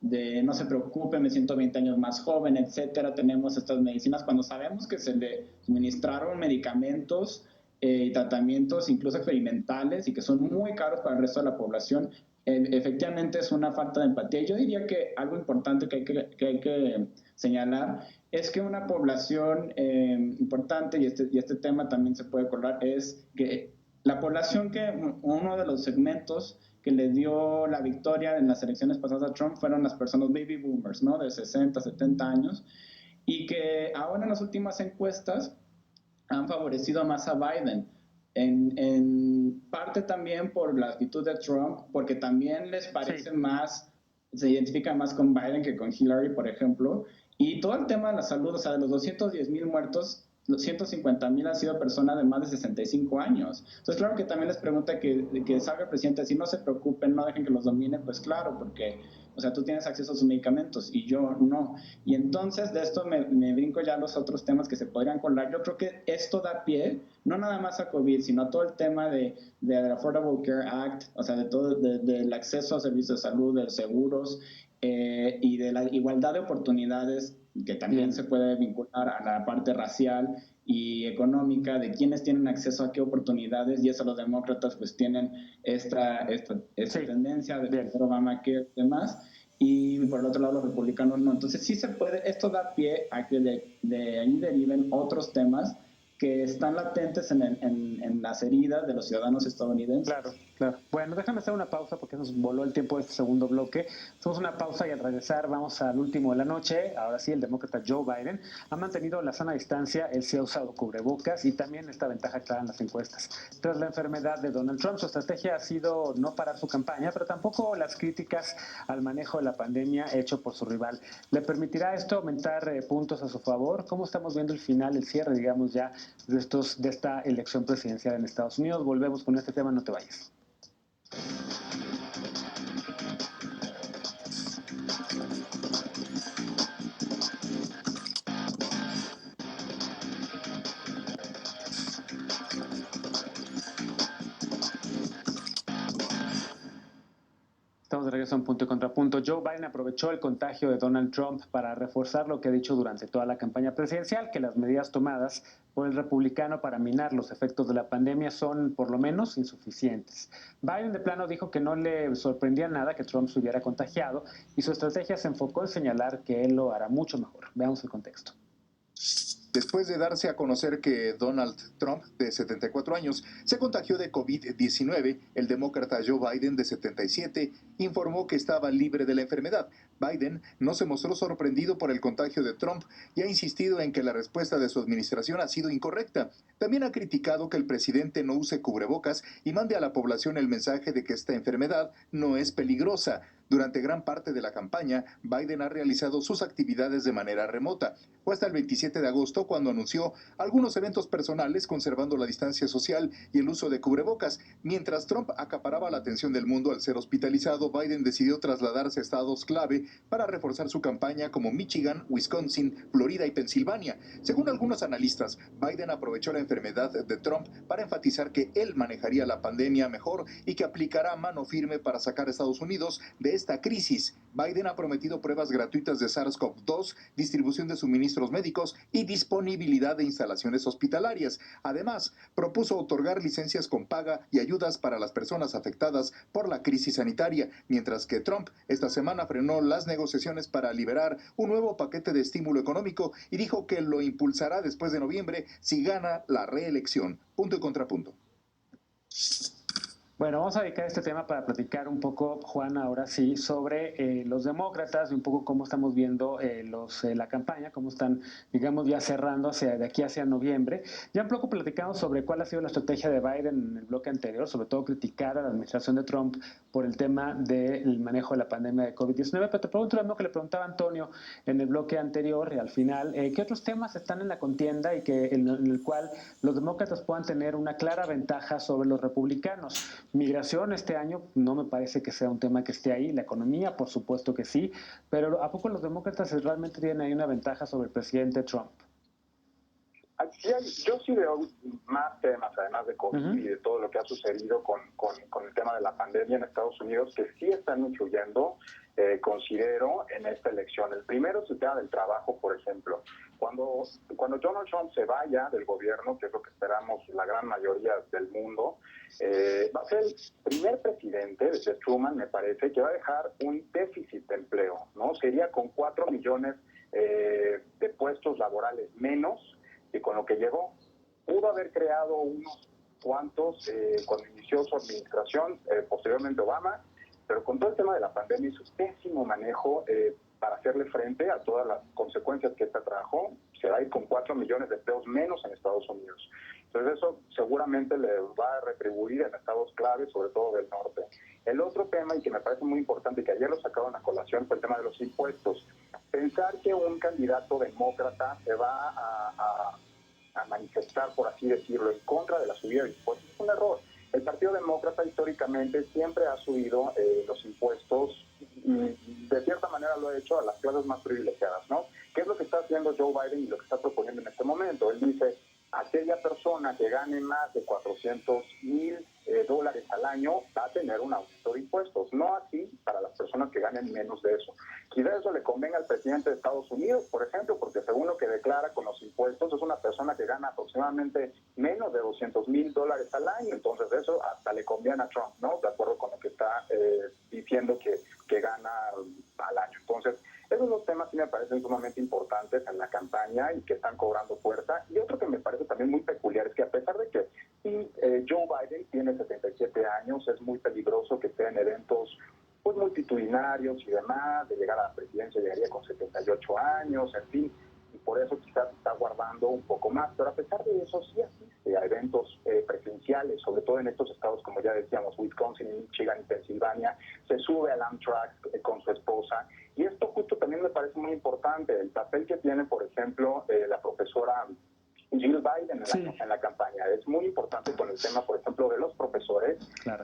Speaker 6: de no se preocupe, me siento 20 años más joven, etcétera. Tenemos estas medicinas cuando sabemos que se le suministraron medicamentos y tratamientos incluso experimentales y que son muy caros para el resto de la población. Efectivamente es una falta de empatía. Yo diría que algo importante que hay que señalar es que una población importante, y este tema también se puede colar, es que la población, que uno de los segmentos que le dio la victoria en las elecciones pasadas a Trump fueron las personas baby boomers, ¿no? De 60, 70 años, y que ahora en las últimas encuestas han favorecido más a Biden. En parte también por la actitud de Trump, porque también les parece más, se identifican más con Biden que con Hillary, por ejemplo. Y todo el tema de la salud, o sea, de los 210,000 muertos, los 150,000 han sido personas de más de 65 años. Entonces, claro que también les pregunta que salga el presidente, si no se preocupen, no dejen que los dominen, pues claro, porque, o sea, tú tienes acceso a sus medicamentos y yo no. Y entonces de esto me brinco ya a los otros temas que se podrían colar. Yo creo que esto da pie, no nada más a COVID, sino a todo el tema del Affordable Care Act, o sea, de todo, del acceso a servicios de salud, de seguros, y de la igualdad de oportunidades, que también se puede vincular a la parte racial y económica, de quienes tienen acceso a qué oportunidades, y eso los demócratas pues tienen esta tendencia de Obamacare y demás, y por el otro lado los republicanos no. Entonces sí se puede, esto da pie a que de ahí deriven otros temas que están latentes en las heridas de los ciudadanos estadounidenses.
Speaker 1: Claro, claro. Bueno, déjame hacer una pausa porque nos voló el tiempo de este segundo bloque. Hacemos una pausa y al regresar vamos al último de la noche. Ahora sí, el demócrata Joe Biden ha mantenido la sana distancia, él sí ha usado cubrebocas y también esta ventaja clara en las encuestas. Tras la enfermedad de Donald Trump, su estrategia ha sido no parar su campaña, pero tampoco las críticas al manejo de la pandemia hecho por su rival. ¿Le permitirá esto aumentar puntos a su favor? ¿Cómo estamos viendo el final, el cierre, digamos, ya de esta elección presidencial en Estados Unidos? Volvemos con este tema, no te vayas. Estamos de regreso en Punto y Contrapunto. Joe Biden aprovechó el contagio de Donald Trump para reforzar lo que ha dicho durante toda la campaña presidencial, que las medidas tomadas por el republicano para minar los efectos de la pandemia son, por lo menos, insuficientes. Biden de plano dijo que no le sorprendía nada que Trump se hubiera contagiado y su estrategia se enfocó en señalar que él lo hará mucho mejor. Veamos el contexto.
Speaker 2: Después de darse a conocer que Donald Trump, de 74 años, se contagió de COVID-19, el demócrata Joe Biden, de 77, informó que estaba libre de la enfermedad. Biden no se mostró sorprendido por el contagio de Trump y ha insistido en que la respuesta de su administración ha sido incorrecta. También ha criticado que el presidente no use cubrebocas y mande a la población el mensaje de que esta enfermedad no es peligrosa. Durante gran parte de la campaña, Biden ha realizado sus actividades de manera remota. Fue hasta el 27 de agosto cuando anunció algunos eventos personales conservando la distancia social y el uso de cubrebocas. Mientras Trump acaparaba la atención del mundo al ser hospitalizado, Biden decidió trasladarse a estados clave para reforzar su campaña como Michigan, Wisconsin, Florida y Pensilvania. Según algunos analistas, Biden aprovechó la enfermedad de Trump para enfatizar que él manejaría la pandemia mejor y que aplicará mano firme para sacar a Estados Unidos de esta crisis. Biden ha prometido pruebas gratuitas de SARS-CoV-2, distribución de suministros médicos y disponibilidad de instalaciones hospitalarias. Además, propuso otorgar licencias con paga y ayudas para las personas afectadas por la crisis sanitaria, mientras que Trump esta semana frenó las negociaciones para liberar un nuevo paquete de estímulo económico y dijo que lo impulsará después de noviembre si gana la reelección. Punto y contrapunto.
Speaker 1: Bueno, vamos a dedicar este tema para platicar un poco, Juan, ahora sí, sobre los demócratas y un poco cómo estamos viendo la campaña, cómo están, digamos, ya cerrando de aquí hacia noviembre. Ya un poco platicamos sobre cuál ha sido la estrategia de Biden en el bloque anterior, sobre todo criticar a la administración de Trump por el tema del manejo de la pandemia de COVID-19, pero te pregunto lo mismo que le preguntaba Antonio en el bloque anterior y al final, ¿qué otros temas están en la contienda y en el cual los demócratas puedan tener una clara ventaja sobre los republicanos? Migración este año no me parece que sea un tema que esté ahí, la economía por supuesto que sí, pero ¿a poco los demócratas realmente tienen ahí una ventaja sobre el presidente Trump?
Speaker 3: Yo sí veo más temas, además de COVID y de todo lo que ha sucedido con el tema de la pandemia en Estados Unidos, que sí están influyendo, considero, en esta elección. El primero es el tema del trabajo, por ejemplo. Cuando Donald Trump se vaya del gobierno, que es lo que esperamos la gran mayoría del mundo, va a ser el primer presidente, desde Truman, me parece, que va a dejar un déficit de empleo, ¿no? Sería con 4 millones de puestos laborales menos que con lo que llegó. Pudo haber creado unos cuantos cuando inició su administración, posteriormente Obama, pero con todo el tema de la pandemia y su pésimo manejo para hacerle frente a todas las consecuencias que esta trajo, se va a ir con 4 millones de empleos menos en Estados Unidos. Entonces eso seguramente le va a retribuir en estados claves, sobre todo del norte. El otro tema, y que me parece muy importante, que ayer lo sacaron a colación, fue el tema de los impuestos. Pensar que un candidato demócrata se va a manifestar, por así decirlo, en contra de la subida de impuestos es un error. El Partido Demócrata históricamente siempre ha subido los impuestos y de cierta manera lo ha hecho a las clases más privilegiadas, ¿no? ¿Qué es lo que está haciendo Joe Biden y lo que está proponiendo en este momento? Él dice, aquella persona que gane más de $400,000 al año va a tener un aumento de impuestos, no así para las personas que ganen menos de eso. Quizá eso le convenga al presidente de Estados Unidos, por ejemplo, porque según lo que declara con los impuestos, es una persona que gana aproximadamente menos de $200,000 al año, entonces eso hasta le conviene a Trump, ¿no? De acuerdo con lo que está diciendo que gana al año. Entonces, esos dos temas sí me parecen sumamente importantes en la campaña y que están cobrando fuerza. Y otro que me parece también muy peculiar es que a pesar de que Joe Biden tiene 77 años, es muy peligroso que esté en eventos pues multitudinarios y demás, de llegar a la presidencia llegaría con 78 años, en fin, y por eso quizás está guardando un poco más, pero a pesar de eso sí asiste a eventos presenciales, sobre todo en estos estados, como ya decíamos, Wisconsin, Michigan y Pensilvania, se sube al Amtrak con su esposa, y esto justo también me parece muy importante, el papel que tiene, por ejemplo, la profesora Jill Biden en la campaña. Es muy importante con el tema, por ejemplo, de los profesores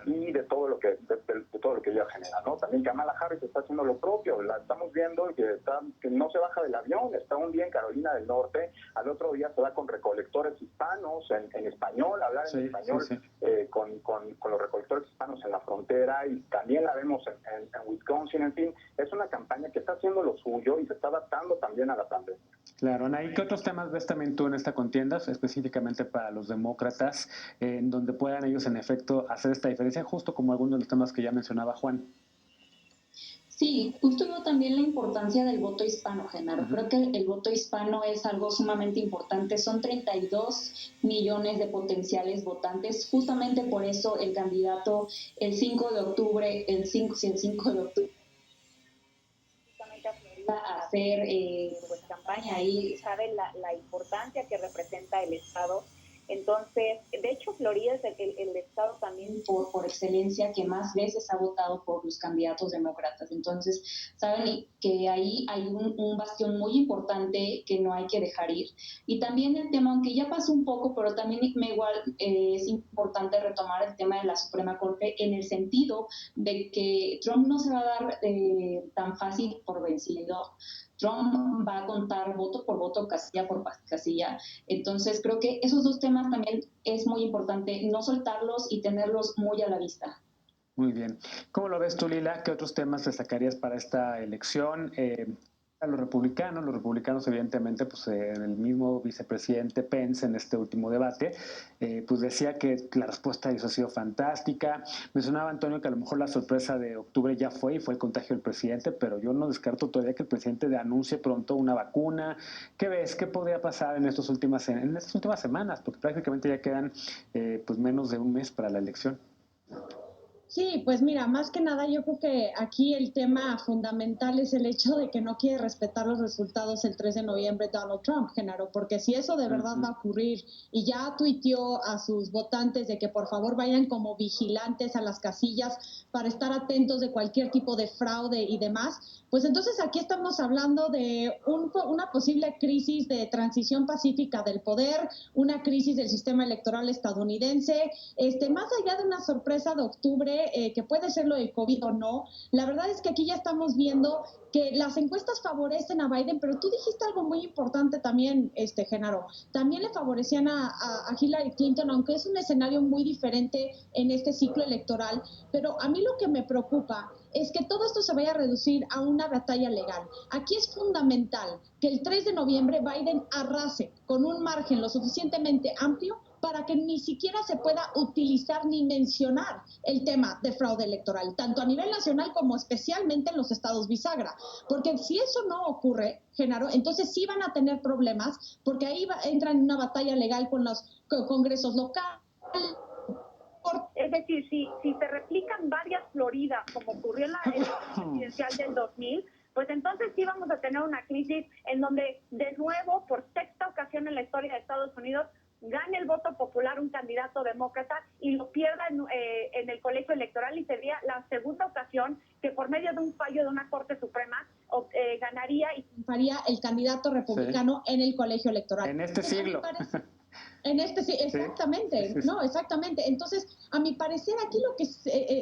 Speaker 3: y de todo lo que de todo lo que ella genera, ¿no? También Kamala Harris está haciendo lo propio. La estamos viendo que no se baja del avión. Está un día en Carolina del Norte, al otro día se va con recolectores hispanos en español, hablar en español. Con los recolectores hispanos en la frontera, y también la vemos en Wisconsin. En fin, es una campaña que está haciendo lo suyo y se está adaptando también a la pandemia.
Speaker 1: Claro, Anaí, ¿qué otros temas ves también tú en esta contienda, específicamente para los demócratas, en donde puedan ellos en efecto hacer esta diferencia, justo como algunos de los temas que ya mencionaba Juan?
Speaker 4: Sí, justo veo también la importancia del voto hispano, Genaro. Creo que el voto hispano es algo sumamente importante. Son 32 millones de potenciales votantes. Justamente por eso el candidato el 5 de octubre, el 5 de octubre, a hacer pues campaña ahí, sabe la importancia que representa el Estado
Speaker 7: Entonces, de hecho, Florida es el estado también
Speaker 4: por excelencia que más veces ha votado por los candidatos demócratas. Entonces, saben que ahí hay un bastión muy importante que no hay que dejar ir. Y también el tema, aunque ya pasó un poco, pero también es importante retomar el tema de la Suprema Corte en el sentido de que Trump no se va a dar tan fácil por vencido. Trump va a contar voto por voto, casilla por casilla. Entonces, creo que esos dos temas también es muy importante no soltarlos y tenerlos muy a la vista.
Speaker 1: Muy bien. ¿Cómo lo ves tú, Lila? ¿Qué otros temas destacarías para esta elección? A los republicanos evidentemente, pues el mismo vicepresidente Pence en este último debate, pues decía que la respuesta de ellos ha sido fantástica. Mencionaba Antonio que a lo mejor la sorpresa de octubre ya fue y fue el contagio del presidente, pero yo no descarto todavía que el presidente anuncie pronto una vacuna. ¿Qué ves? ¿Qué podría pasar en estas últimas semanas? Porque prácticamente ya quedan pues menos de un mes para la elección.
Speaker 5: Sí, pues mira, más que nada yo creo que aquí el tema fundamental es el hecho de que no quiere respetar los resultados el 3 de noviembre Donald Trump, Genaro, porque si eso de verdad va a ocurrir y ya tuiteó a sus votantes de que por favor vayan como vigilantes a las casillas para estar atentos de cualquier tipo de fraude y demás, pues entonces aquí estamos hablando de una posible crisis de transición pacífica del poder, una crisis del sistema electoral estadounidense, más allá de una sorpresa de octubre, que puede ser lo del COVID o no, la verdad es que aquí ya estamos viendo que las encuestas favorecen a Biden, pero tú dijiste algo muy importante también, Genaro, también le favorecían a Hillary Clinton, aunque es un escenario muy diferente en este ciclo electoral, pero a mí lo que me preocupa es que todo esto se vaya a reducir a una batalla legal. Aquí es fundamental que el 3 de noviembre Biden arrase con un margen lo suficientemente amplio para que ni siquiera se pueda utilizar ni mencionar el tema de fraude electoral, tanto a nivel nacional como especialmente en los estados bisagra. Porque si eso no ocurre, Genaro, entonces sí van a tener problemas, porque ahí entran en una batalla legal con los congresos locales.
Speaker 7: Es decir, si se replican varias Floridas, como ocurrió en la elección presidencial del 2000, pues entonces sí vamos a tener una crisis en donde, de nuevo, por sexta ocasión en la historia de Estados Unidos, gane el voto popular un candidato demócrata y lo pierda en el colegio electoral, y sería la segunda ocasión que por medio de un fallo de una Corte Suprema ganaría y
Speaker 5: triunfaría el candidato republicano en el colegio electoral.
Speaker 1: En este siglo.
Speaker 5: Sí, exactamente, sí. No, exactamente. Entonces, a mi parecer, aquí lo que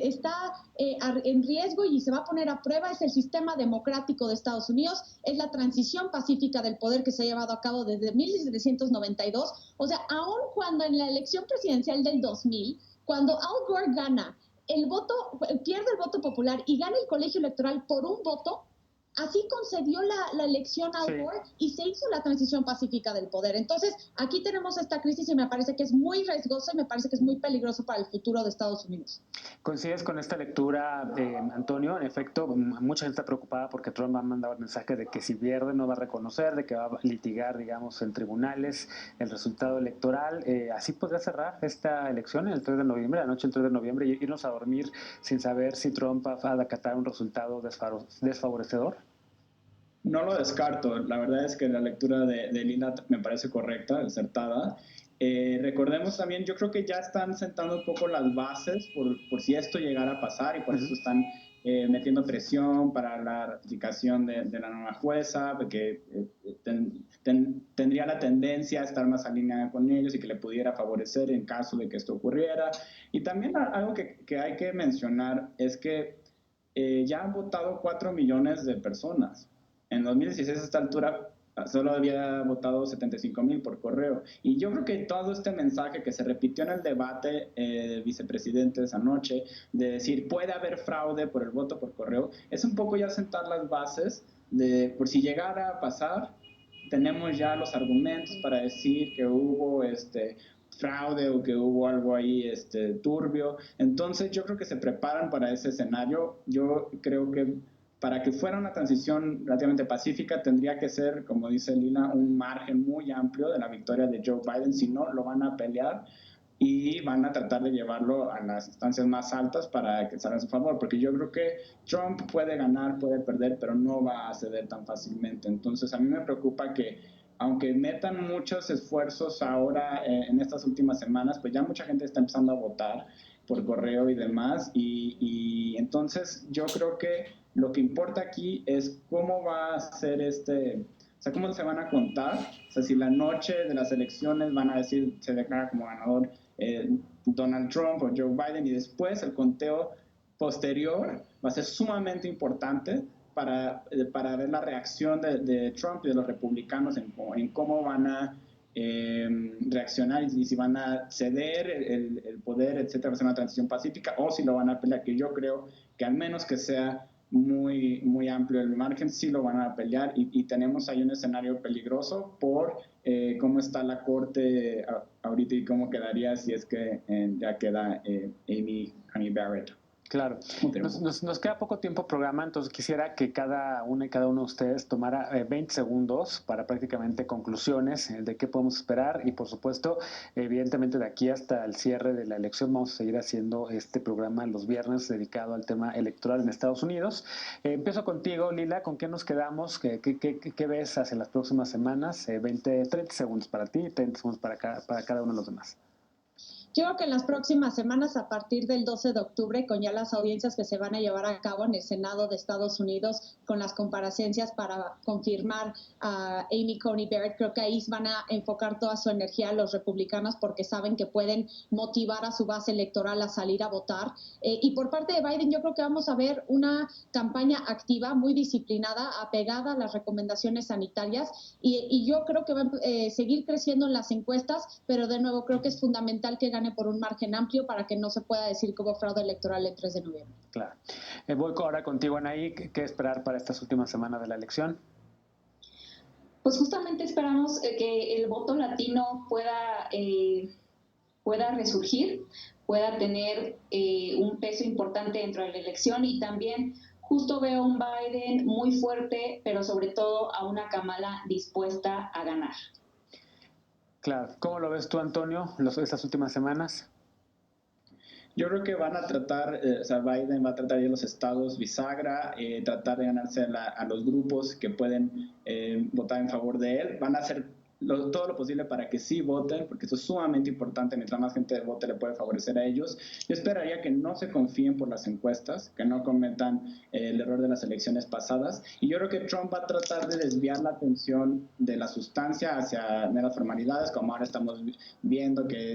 Speaker 5: está en riesgo y se va a poner a prueba es el sistema democrático de Estados Unidos, es la transición pacífica del poder que se ha llevado a cabo desde 1792. O sea, aun cuando en la elección presidencial del 2000, cuando Al Gore pierde el voto popular y gana el colegio electoral por un voto, así concedió la elección a Al Gore y se hizo la transición pacífica del poder. Entonces, aquí tenemos esta crisis y me parece que es muy riesgosa y me parece que es muy peligroso para el futuro de Estados Unidos.
Speaker 1: ¿Coincides con esta lectura, Antonio? En efecto, mucha gente está preocupada porque Trump ha mandado el mensaje de que si pierde no va a reconocer, de que va a litigar, digamos, en tribunales el resultado electoral. ¿Así podría cerrar esta elección el 3 de noviembre, la noche del 3 de noviembre, y irnos a dormir sin saber si Trump va a acatar un resultado desfavorecedor?
Speaker 6: No lo descarto. La verdad es que la lectura de Lila me parece correcta, acertada. Recordemos también, yo creo que ya están sentando un poco las bases por si esto llegara a pasar, y por eso están metiendo presión para la ratificación de la nueva jueza, porque tendría la tendencia a estar más alineada con ellos y que le pudiera favorecer en caso de que esto ocurriera. Y también algo que hay que mencionar es que ya han votado 4 millones de personas. En 2016, a esta altura, solo había votado 75,000 por correo. Y yo creo que todo este mensaje que se repitió en el debate de vicepresidentes anoche, de decir puede haber fraude por el voto por correo, es un poco ya sentar las bases de, por si llegara a pasar, tenemos ya los argumentos para decir que hubo fraude o que hubo algo ahí turbio. Entonces yo creo que se preparan para ese escenario. Yo creo que para que fuera una transición relativamente pacífica tendría que ser, como dice Lila, un margen muy amplio de la victoria de Joe Biden. Si no, lo van a pelear y van a tratar de llevarlo a las instancias más altas para que salga a su favor, porque yo creo que Trump puede ganar, puede perder, pero no va a ceder tan fácilmente. Entonces a mí me preocupa que aunque metan muchos esfuerzos ahora en estas últimas semanas, pues ya mucha gente está empezando a votar por correo y demás, y entonces yo creo que lo que importa aquí es cómo va a ser o sea, cómo se van a contar, o sea, si la noche de las elecciones van a decir, se declara como ganador Donald Trump o Joe Biden, y después el conteo posterior va a ser sumamente importante para ver la reacción de Trump y de los republicanos en cómo van a reaccionar y si van a ceder el poder, etcétera, hacer una transición pacífica, o si lo van a pelear, que yo creo que al menos que sea muy, muy amplio el margen, sí lo van a pelear, y tenemos ahí un escenario peligroso por cómo está la corte ahorita y cómo quedaría si es que ya queda Amy Coney Barrett.
Speaker 1: Claro, nos queda poco tiempo programa, entonces quisiera que cada una y cada uno de ustedes tomara 20 segundos para prácticamente conclusiones de qué podemos esperar, y por supuesto, evidentemente de aquí hasta el cierre de la elección vamos a seguir haciendo este programa los viernes dedicado al tema electoral en Estados Unidos. Empiezo contigo, Lila, ¿con qué nos quedamos? ¿Qué ves hacia las próximas semanas? 30 segundos para ti y 30 segundos para cada uno de los demás.
Speaker 5: Yo creo que en las próximas semanas, a partir del 12 de octubre, con ya las audiencias que se van a llevar a cabo en el Senado de Estados Unidos, con las comparecencias para confirmar a Amy Coney Barrett, creo que ahí van a enfocar toda su energía a los republicanos, porque saben que pueden motivar a su base electoral a salir a votar. Y por parte de Biden, yo creo que vamos a ver una campaña activa, muy disciplinada, apegada a las recomendaciones sanitarias, y yo creo que va a seguir creciendo en las encuestas, pero de nuevo creo que es fundamental que gane por un margen amplio para que no se pueda decir que hubo fraude electoral el 3 de noviembre.
Speaker 1: Claro. Voy ahora contigo, Anaí. ¿Qué esperar para estas últimas semanas de la elección?
Speaker 4: Pues justamente esperamos que el voto latino pueda resurgir, pueda tener un peso importante dentro de la elección, y también justo veo a un Biden muy fuerte, pero sobre todo a una Kamala dispuesta a ganar.
Speaker 1: Claro. ¿Cómo lo ves tú, Antonio, estas últimas semanas?
Speaker 6: Yo creo que van a tratar, o sea, Biden va a tratar de los estados bisagra, tratar de ganarse a los grupos que pueden votar en favor de él. Van a hacer todo lo posible para que sí voten, porque eso es sumamente importante. Mientras más gente vote, le puede favorecer a ellos. Yo esperaría que no se confíen por las encuestas, que no cometan el error de las elecciones pasadas, y yo creo que Trump va a tratar de desviar la atención de la sustancia hacia meras formalidades, como ahora estamos viendo que